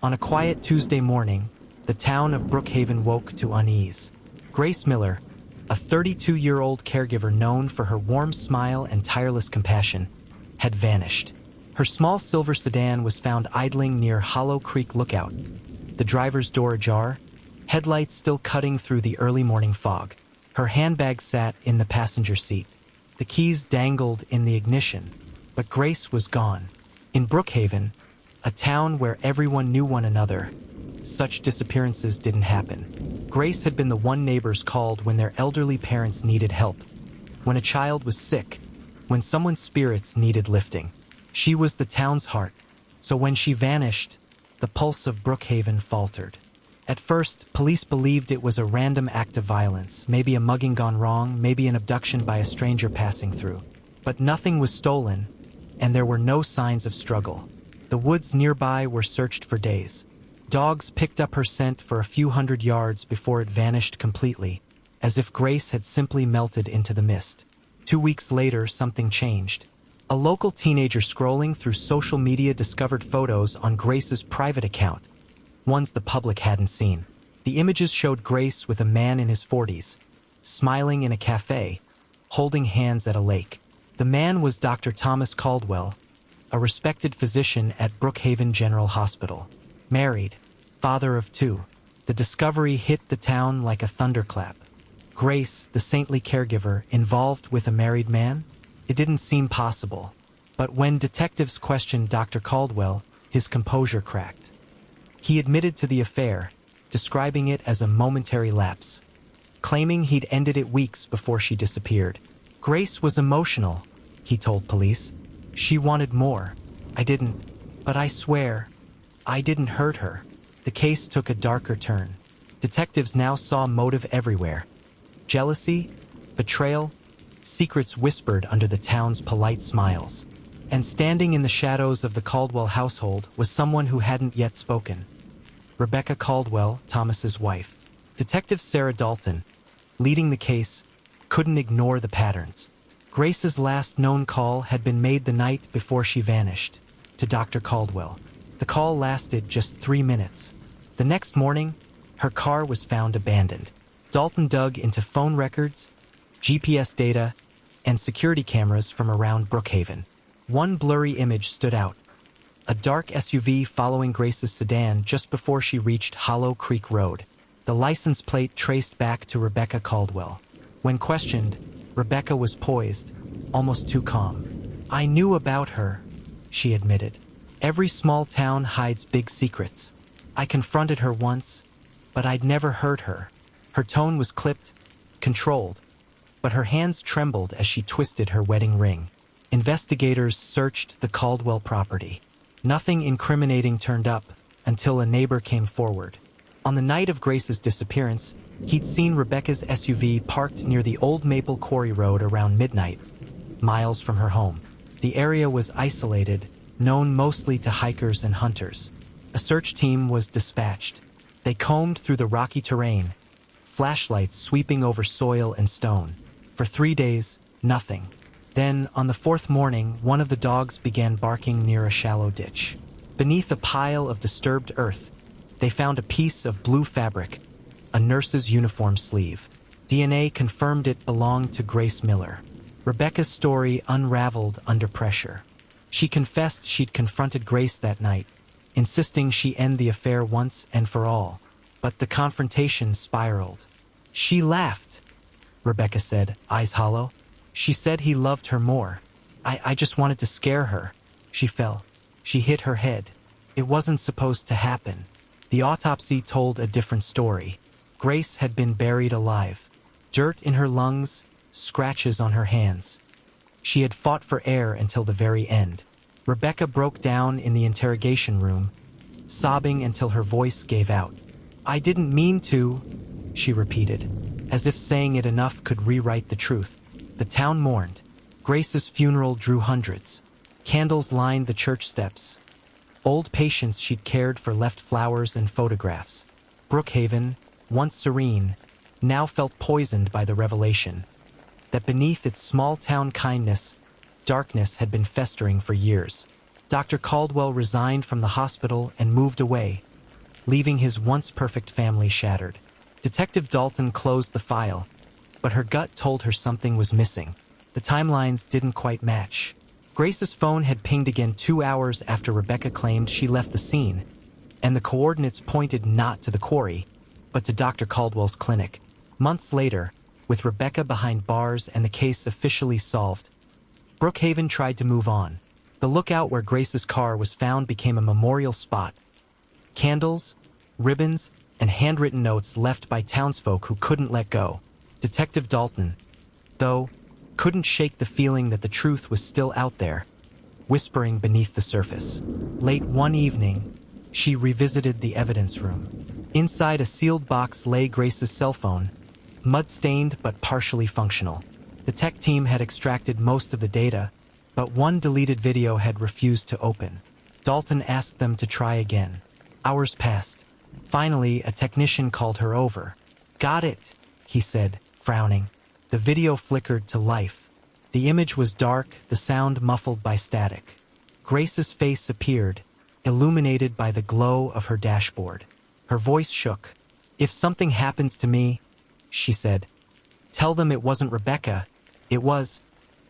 On a quiet Tuesday morning, the town of Brookhaven woke to unease. Grace Miller, a 32-year-old caregiver known for her warm smile and tireless compassion, had vanished. Her small silver sedan was found idling near Hollow Creek Lookout, the driver's door ajar, headlights still cutting through the early morning fog. Her handbag sat in the passenger seat. The keys dangled in the ignition, but Grace was gone. In Brookhaven, a town where everyone knew one another, such disappearances didn't happen. Grace had been the one neighbors called when their elderly parents needed help, when a child was sick, when someone's spirits needed lifting. She was the town's heart, so when she vanished, the pulse of Brookhaven faltered. At first, police believed it was a random act of violence, maybe a mugging gone wrong, maybe an abduction by a stranger passing through. But nothing was stolen, and there were no signs of struggle. The woods nearby were searched for days. Dogs picked up her scent for a few hundred yards before it vanished completely, as if Grace had simply melted into the mist. 2 weeks later, something changed. A local teenager scrolling through social media discovered photos on Grace's private account, ones the public hadn't seen. The images showed Grace with a man in his 40s, smiling in a cafe, holding hands at a lake. The man was Dr. Thomas Caldwell, a respected physician at Brookhaven General Hospital. Married, father of 2. The discovery hit the town like a thunderclap. Grace, the saintly caregiver, involved with a married man? It didn't seem possible. But when detectives questioned Dr. Caldwell, his composure cracked. He admitted to the affair, describing it as a momentary lapse, claiming he'd ended it weeks before she disappeared. Grace was emotional, he told police. She wanted more. I didn't, but I swear, I didn't hurt her. The case took a darker turn. Detectives now saw motive everywhere. Jealousy, betrayal, secrets whispered under the town's polite smiles. And standing in the shadows of the Caldwell household was someone who hadn't yet spoken. Rebecca Caldwell, Thomas's wife. Detective Sarah Dalton, leading the case, couldn't ignore the patterns. Grace's last known call had been made the night before she vanished, to Dr. Caldwell. The call lasted just 3 minutes. The next morning, her car was found abandoned. Dalton dug into phone records, GPS data, and security cameras from around Brookhaven. One blurry image stood out. A dark SUV following Grace's sedan just before she reached Hollow Creek Road. The license plate traced back to Rebecca Caldwell. When questioned, Rebecca was poised, almost too calm. I knew about her, she admitted. Every small town hides big secrets. I confronted her once, but I'd never hurt her. Her tone was clipped, controlled, but her hands trembled as she twisted her wedding ring. Investigators searched the Caldwell property. Nothing incriminating turned up until a neighbor came forward. On the night of Grace's disappearance, he'd seen Rebecca's SUV parked near the old Maple Quarry Road around midnight, miles from her home. The area was isolated, known mostly to hikers and hunters. A search team was dispatched. They combed through the rocky terrain, flashlights sweeping over soil and stone. For 3 days, nothing. Then, on the 4th morning, one of the dogs began barking near a shallow ditch. Beneath a pile of disturbed earth, they found a piece of blue fabric, a nurse's uniform sleeve. DNA confirmed it belonged to Grace Miller. Rebecca's story unraveled under pressure. She confessed she'd confronted Grace that night, insisting she end the affair once and for all. But the confrontation spiraled. She laughed, Rebecca said, eyes hollow. She said he loved her more. I just wanted to scare her. She fell. She hit her head. It wasn't supposed to happen. The autopsy told a different story. Grace had been buried alive. Dirt in her lungs, scratches on her hands. She had fought for air until the very end. Rebecca broke down in the interrogation room, sobbing until her voice gave out. I didn't mean to, she repeated, as if saying it enough could rewrite the truth. The town mourned. Grace's funeral drew hundreds. Candles lined the church steps. Old patients she'd cared for left flowers and photographs. Brookhaven, once serene, now felt poisoned by the revelation that beneath its small-town kindness, darkness had been festering for years. Dr. Caldwell resigned from the hospital and moved away, leaving his once perfect family shattered. Detective Dalton closed the file, but her gut told her something was missing. The timelines didn't quite match. Grace's phone had pinged again 2 hours after Rebecca claimed she left the scene, and the coordinates pointed not to the quarry, but to Dr. Caldwell's clinic. Months later, with Rebecca behind bars and the case officially solved, Brookhaven tried to move on. The lookout where Grace's car was found became a memorial spot. Candles, ribbons, and handwritten notes left by townsfolk who couldn't let go. Detective Dalton, though, couldn't shake the feeling that the truth was still out there, whispering beneath the surface. Late one evening, she revisited the evidence room. Inside a sealed box lay Grace's cell phone, mud-stained but partially functional. The tech team had extracted most of the data, but one deleted video had refused to open. Dalton asked them to try again. Hours passed. Finally, a technician called her over. "Got it," he said, frowning. The video flickered to life. The image was dark, the sound muffled by static. Grace's face appeared, illuminated by the glow of her dashboard. Her voice shook. "If something happens to me," she said, "tell them it wasn't Rebecca. It was..."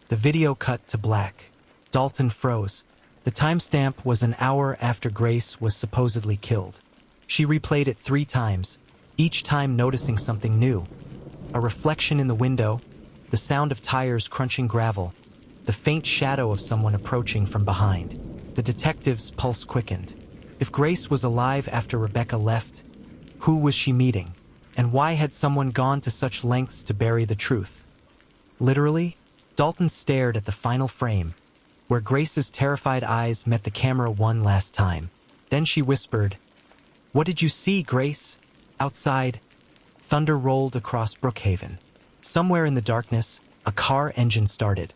The video cut to black. Dalton froze. The timestamp was an hour after Grace was supposedly killed. She replayed it 3 times, each time noticing something new. A reflection in the window, the sound of tires crunching gravel, the faint shadow of someone approaching from behind. The detective's pulse quickened. If Grace was alive after Rebecca left, who was she meeting? And why had someone gone to such lengths to bury the truth? Literally, Dalton stared at the final frame, where Grace's terrified eyes met the camera one last time. Then she whispered, "What did you see, Grace?" Outside, thunder rolled across Brookhaven. Somewhere in the darkness, a car engine started.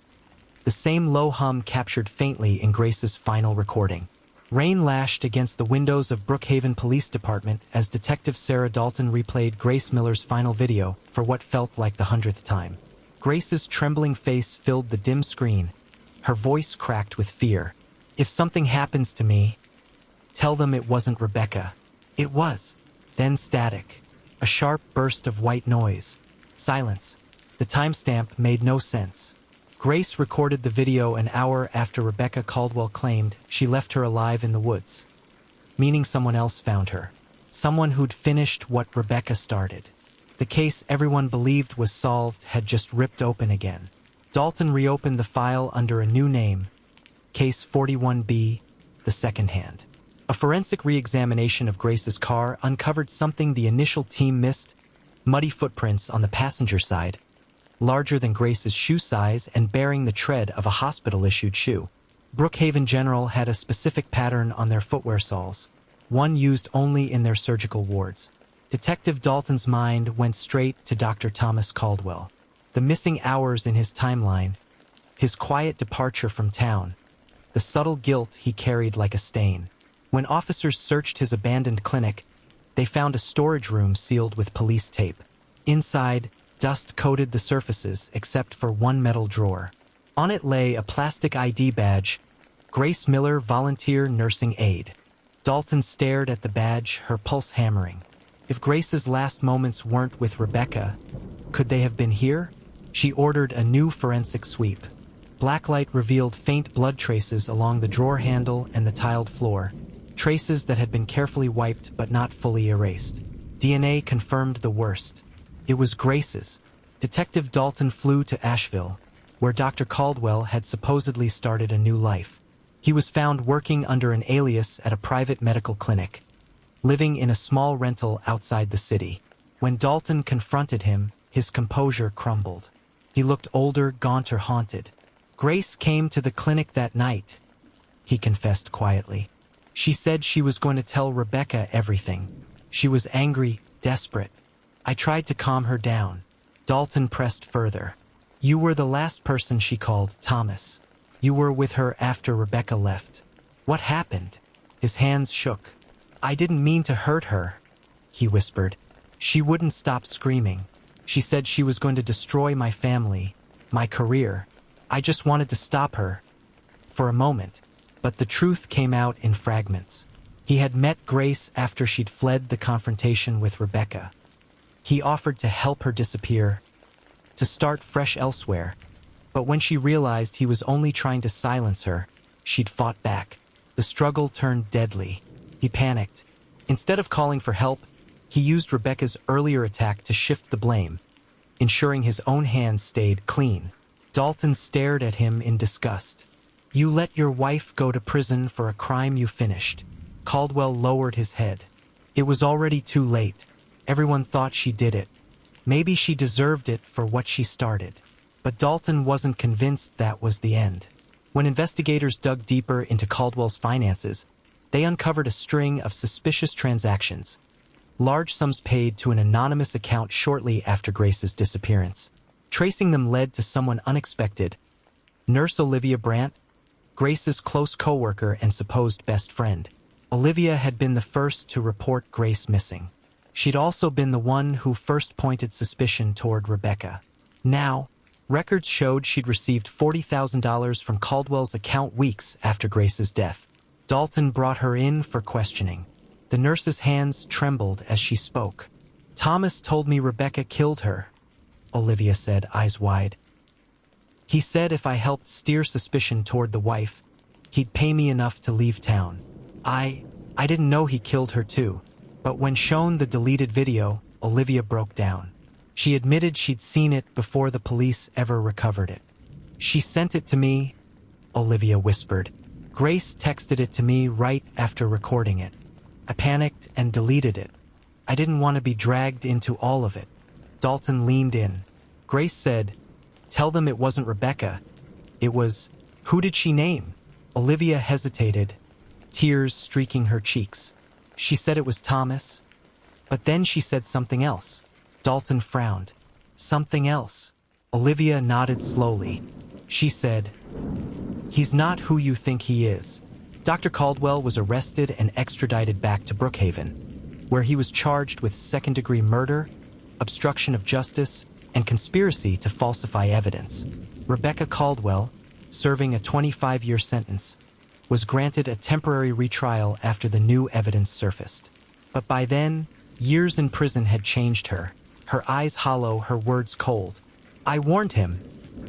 The same low hum captured faintly in Grace's final recording. Rain lashed against the windows of Brookhaven Police Department as Detective Sarah Dalton replayed Grace Miller's final video for what felt like the 100th time. Grace's trembling face filled the dim screen, her voice cracked with fear. "If something happens to me, tell them it wasn't Rebecca." It was. Then static. A sharp burst of white noise. Silence. The timestamp made no sense. Grace recorded the video an hour after Rebecca Caldwell claimed she left her alive in the woods, meaning someone else found her. Someone who'd finished what Rebecca started. The case everyone believed was solved had just ripped open again. Dalton reopened the file under a new name, Case 41B, the second hand. A forensic re-examination of Grace's car uncovered something the initial team missed: muddy footprints on the passenger side, larger than Grace's shoe size and bearing the tread of a hospital-issued shoe. Brookhaven General had a specific pattern on their footwear soles, one used only in their surgical wards. Detective Dalton's mind went straight to Dr. Thomas Caldwell. The missing hours in his timeline, his quiet departure from town, the subtle guilt he carried like a stain. When officers searched his abandoned clinic, they found a storage room sealed with police tape. Inside, dust coated the surfaces except for one metal drawer. On it lay a plastic ID badge, Grace Miller, Volunteer Nursing Aide. Dalton stared at the badge, her pulse hammering. If Grace's last moments weren't with Rebecca, could they have been here? She ordered a new forensic sweep. Blacklight revealed faint blood traces along the drawer handle and the tiled floor, traces that had been carefully wiped but not fully erased. DNA confirmed the worst. It was Grace's. Detective Dalton flew to Asheville, where Dr. Caldwell had supposedly started a new life. He was found working under an alias at a private medical clinic, living in a small rental outside the city. When Dalton confronted him, his composure crumbled. He looked older, gaunter, haunted. "Grace came to the clinic that night," he confessed quietly. "She said she was going to tell Rebecca everything. She was angry, desperate. I tried to calm her down." Dalton pressed further. "You were the last person she called, Thomas. You were with her after Rebecca left. What happened?" His hands shook. "I didn't mean to hurt her," he whispered. "She wouldn't stop screaming. She said she was going to destroy my family, my career. I just wanted to stop her. For a moment. But the truth came out in fragments." He had met Grace after she'd fled the confrontation with Rebecca. He offered to help her disappear, to start fresh elsewhere. But when she realized he was only trying to silence her, she'd fought back. The struggle turned deadly. He panicked. Instead of calling for help, he used Rebecca's earlier attack to shift the blame, ensuring his own hands stayed clean. Dalton stared at him in disgust. "You let your wife go to prison for a crime you finished." Caldwell lowered his head. It was already too late. Everyone thought she did it. Maybe she deserved it for what she started. But Dalton wasn't convinced that was the end. When investigators dug deeper into Caldwell's finances, they uncovered a string of suspicious transactions. Large sums paid to an anonymous account shortly after Grace's disappearance. Tracing them led to someone unexpected. Nurse Olivia Brandt, Grace's close co-worker and supposed best friend. Olivia had been the first to report Grace missing. She'd also been the one who first pointed suspicion toward Rebecca. Now, records showed she'd received $40,000 from Caldwell's account weeks after Grace's death. Dalton brought her in for questioning. The nurse's hands trembled as she spoke. "Thomas told me Rebecca killed her," Olivia said, eyes wide. "He said if I helped steer suspicion toward the wife, he'd pay me enough to leave town. I didn't know he killed her too." But when shown the deleted video, Olivia broke down. She admitted she'd seen it before the police ever recovered it. "She sent it to me," Olivia whispered. "Grace texted it to me right after recording it. I panicked and deleted it. I didn't want to be dragged into all of it." Dalton leaned in. Grace said, "Tell them it wasn't Rebecca. It was..." "Who did she name?" Olivia hesitated, tears streaking her cheeks. "She said it was Thomas, but then she said something else." Dalton frowned. "Something else?" Olivia nodded slowly. She said, "He's not who you think he is." Dr. Caldwell was arrested and extradited back to Brookhaven, where he was charged with second-degree murder, obstruction of justice, and conspiracy to falsify evidence. Rebecca Caldwell, serving a 25-year sentence, was granted a temporary retrial after the new evidence surfaced. But by then, years in prison had changed her. Her eyes hollow, her words cold. "I warned him,"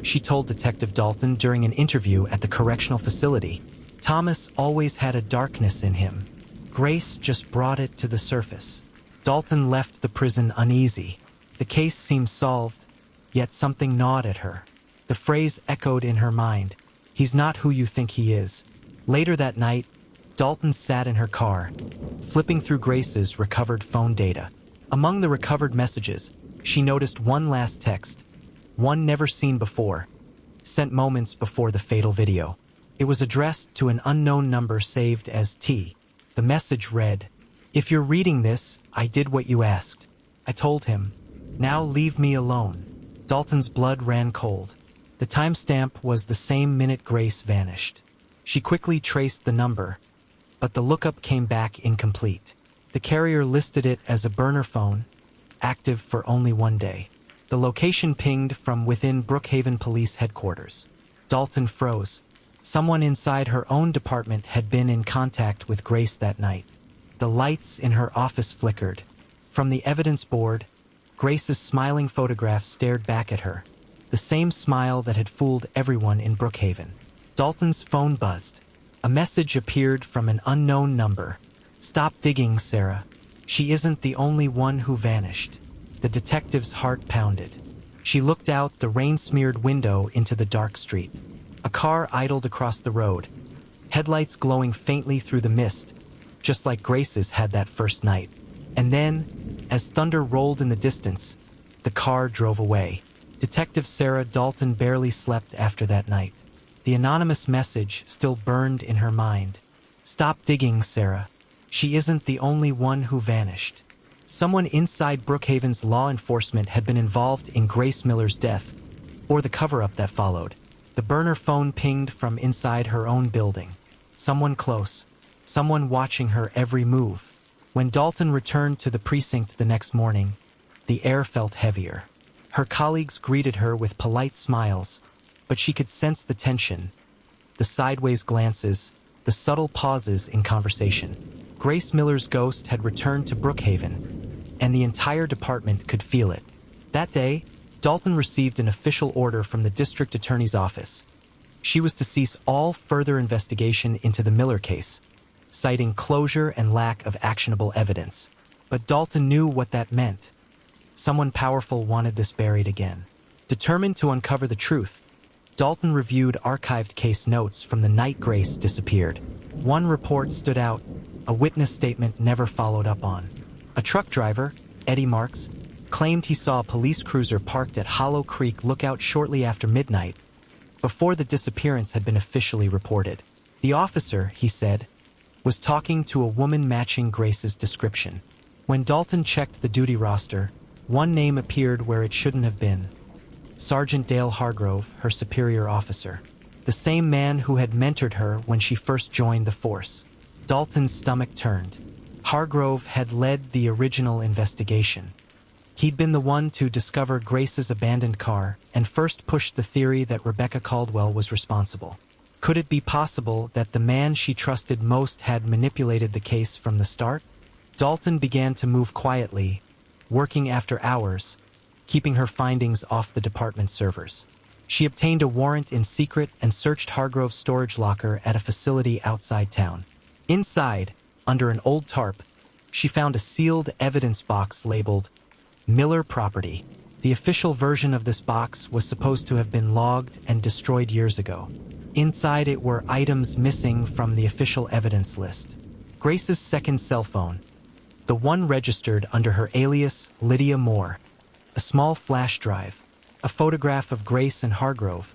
she told Detective Dalton during an interview at the correctional facility. "Thomas always had a darkness in him. Grace just brought it to the surface." Dalton left the prison uneasy. The case seemed solved, yet something gnawed at her. The phrase echoed in her mind, "He's not who you think he is." Later that night, Dalton sat in her car, flipping through Grace's recovered phone data. Among the recovered messages, she noticed one last text, one never seen before, sent moments before the fatal video. It was addressed to an unknown number saved as T. The message read, "If you're reading this, I did what you asked. I told him. Now leave me alone." Dalton's blood ran cold. The timestamp was the same minute Grace vanished. She quickly traced the number, but the lookup came back incomplete. The carrier listed it as a burner phone, active for only one day. The location pinged from within Brookhaven Police Headquarters. Dalton froze. Someone inside her own department had been in contact with Grace that night. The lights in her office flickered. From the evidence board, Grace's smiling photograph stared back at her, the same smile that had fooled everyone in Brookhaven. Dalton's phone buzzed. A message appeared from an unknown number. "Stop digging, Sarah. She isn't the only one who vanished." The detective's heart pounded. She looked out the rain-smeared window into the dark street. A car idled across the road, headlights glowing faintly through the mist, just like Grace's had that first night. And then, as thunder rolled in the distance, the car drove away. Detective Sarah Dalton barely slept after that night. The anonymous message still burned in her mind. "Stop digging, Sarah. She isn't the only one who vanished." Someone inside Brookhaven's law enforcement had been involved in Grace Miller's death, or the cover-up that followed. The burner phone pinged from inside her own building. Someone close, someone watching her every move. When Dalton returned to the precinct the next morning, the air felt heavier. Her colleagues greeted her with polite smiles, but she could sense the tension, the sideways glances, the subtle pauses in conversation. Grace Miller's ghost had returned to Brookhaven, and the entire department could feel it. That day, Dalton received an official order from the district attorney's office. She was to cease all further investigation into the Miller case, citing closure and lack of actionable evidence. But Dalton knew what that meant. Someone powerful wanted this buried again. Determined to uncover the truth, Dalton reviewed archived case notes from the night Grace disappeared. One report stood out, a witness statement never followed up on. A truck driver, Eddie Marks, claimed he saw a police cruiser parked at Hollow Creek Lookout shortly after midnight, before the disappearance had been officially reported. The officer, he said, was talking to a woman matching Grace's description. When Dalton checked the duty roster, one name appeared where it shouldn't have been. Sergeant Dale Hargrove, her superior officer. The same man who had mentored her when she first joined the force. Dalton's stomach turned. Hargrove had led the original investigation. He'd been the one to discover Grace's abandoned car and first pushed the theory that Rebecca Caldwell was responsible. Could it be possible that the man she trusted most had manipulated the case from the start? Dalton began to move quietly, working after hours, keeping her findings off the department servers. She obtained a warrant in secret and searched Hargrove's storage locker at a facility outside town. Inside, under an old tarp, she found a sealed evidence box labeled Miller Property. The official version of this box was supposed to have been logged and destroyed years ago. Inside it were items missing from the official evidence list. Grace's second cell phone, the one registered under her alias Lydia Moore, a small flash drive, a photograph of Grace and Hargrove,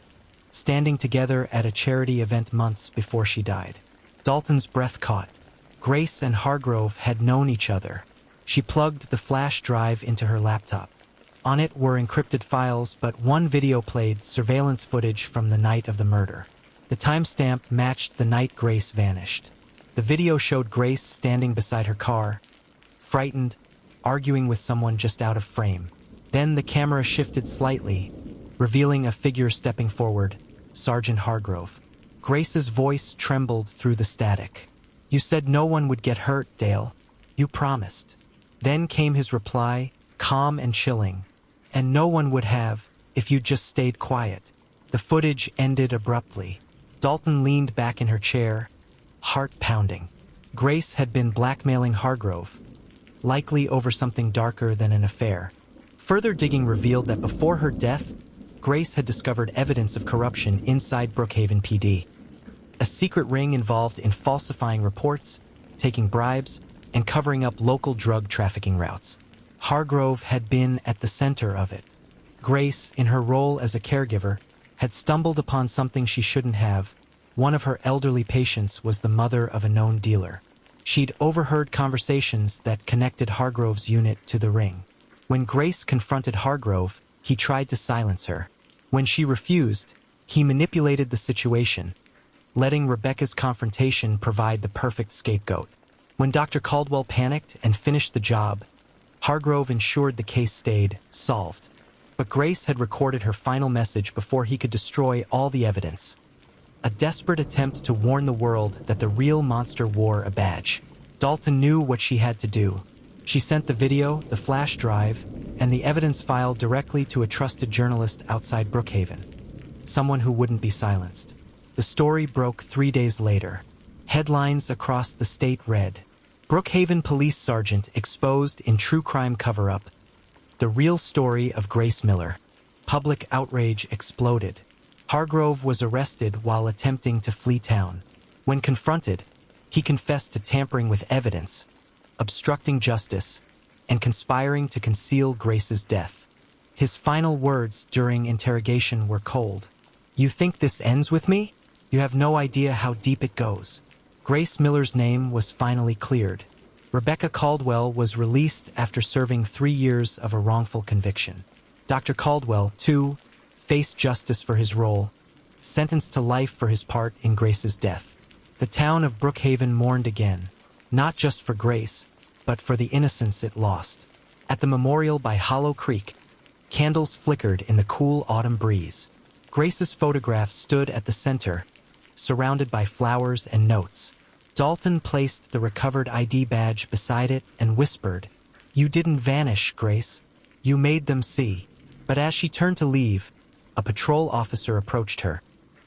standing together at a charity event months before she died. Dalton's breath caught. Grace and Hargrove had known each other. She plugged the flash drive into her laptop. On it were encrypted files, but one video played surveillance footage from the night of the murder. The timestamp matched the night Grace vanished. The video showed Grace standing beside her car, frightened, arguing with someone just out of frame. Then the camera shifted slightly, revealing a figure stepping forward, Sergeant Hargrove. Grace's voice trembled through the static. "You said no one would get hurt, Dale. You promised." Then came his reply, calm and chilling. "And no one would have, if you'd just stayed quiet." The footage ended abruptly. Dalton leaned back in her chair, heart pounding. Grace had been blackmailing Hargrove, likely over something darker than an affair. Further digging revealed that before her death, Grace had discovered evidence of corruption inside Brookhaven PD. A secret ring involved in falsifying reports, taking bribes, and covering up local drug trafficking routes. Hargrove had been at the center of it. Grace, in her role as a caregiver, had stumbled upon something she shouldn't have. One of her elderly patients was the mother of a known dealer. She'd overheard conversations that connected Hargrove's unit to the ring. When Grace confronted Hargrove, he tried to silence her. When she refused, he manipulated the situation, letting Rebecca's confrontation provide the perfect scapegoat. When Dr. Caldwell panicked and finished the job, Hargrove ensured the case stayed solved. But Grace had recorded her final message before he could destroy all the evidence. A desperate attempt to warn the world that the real monster wore a badge. Dalton knew what she had to do. She sent the video, the flash drive, and the evidence file directly to a trusted journalist outside Brookhaven. Someone who wouldn't be silenced. The story broke 3 days later. Headlines across the state read, "Brookhaven Police Sergeant exposed in true crime cover-up. The real story of Grace Miller." Public outrage exploded. Hargrove was arrested while attempting to flee town. When confronted, he confessed to tampering with evidence, obstructing justice, and conspiring to conceal Grace's death. His final words during interrogation were cold. "You think this ends with me? You have no idea how deep it goes." Grace Miller's name was finally cleared. Rebecca Caldwell was released after serving 3 years of a wrongful conviction. Dr. Caldwell, too, faced justice for his role, sentenced to life for his part in Grace's death. The town of Brookhaven mourned again, not just for Grace, but for the innocence it lost. At the memorial by Hollow Creek, candles flickered in the cool autumn breeze. Grace's photograph stood at the center, surrounded by flowers and notes. Dalton placed the recovered ID badge beside it and whispered, "You didn't vanish, Grace. You made them see." But as she turned to leave, a patrol officer approached her,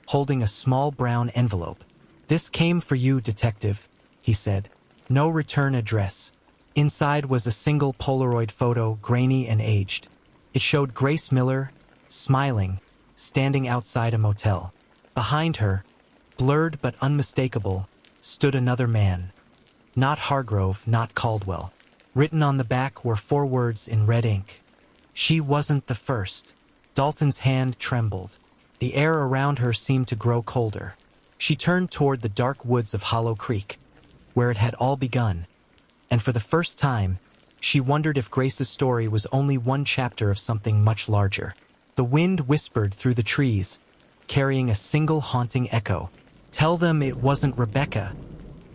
holding a small brown envelope. "This came for you, Detective," he said. "No return address." Inside was a single Polaroid photo, grainy and aged. It showed Grace Miller, smiling, standing outside a motel. Behind her, blurred but unmistakable, stood another man. Not Hargrove, not Caldwell. Written on the back were 4 words in red ink. She wasn't the first. Dalton's hand trembled. The air around her seemed to grow colder. She turned toward the dark woods of Hollow Creek, where it had all begun. And for the first time, she wondered if Grace's story was only one chapter of something much larger. The wind whispered through the trees, carrying a single haunting echo. Tell them it wasn't Rebecca.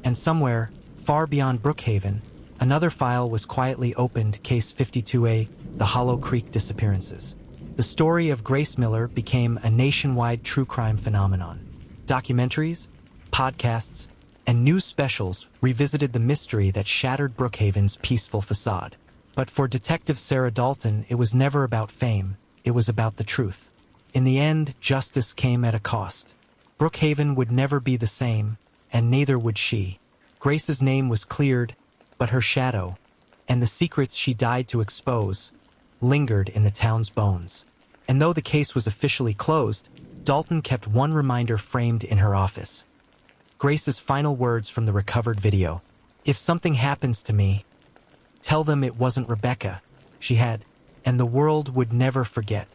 And somewhere, far beyond Brookhaven, another file was quietly opened, Case 52A, the Hollow Creek Disappearances. The story of Grace Miller became a nationwide true crime phenomenon. Documentaries, podcasts, and news specials revisited the mystery that shattered Brookhaven's peaceful facade. But for Detective Sarah Dalton, it was never about fame, it was about the truth. In the end, justice came at a cost. Brookhaven would never be the same, and neither would she. Grace's name was cleared, but her shadow, and the secrets she died to expose, lingered in the town's bones. And though the case was officially closed, Dalton kept one reminder framed in her office. Grace's final words from the recovered video. "If something happens to me, tell them it wasn't Rebecca," she had, "and the world would never forget."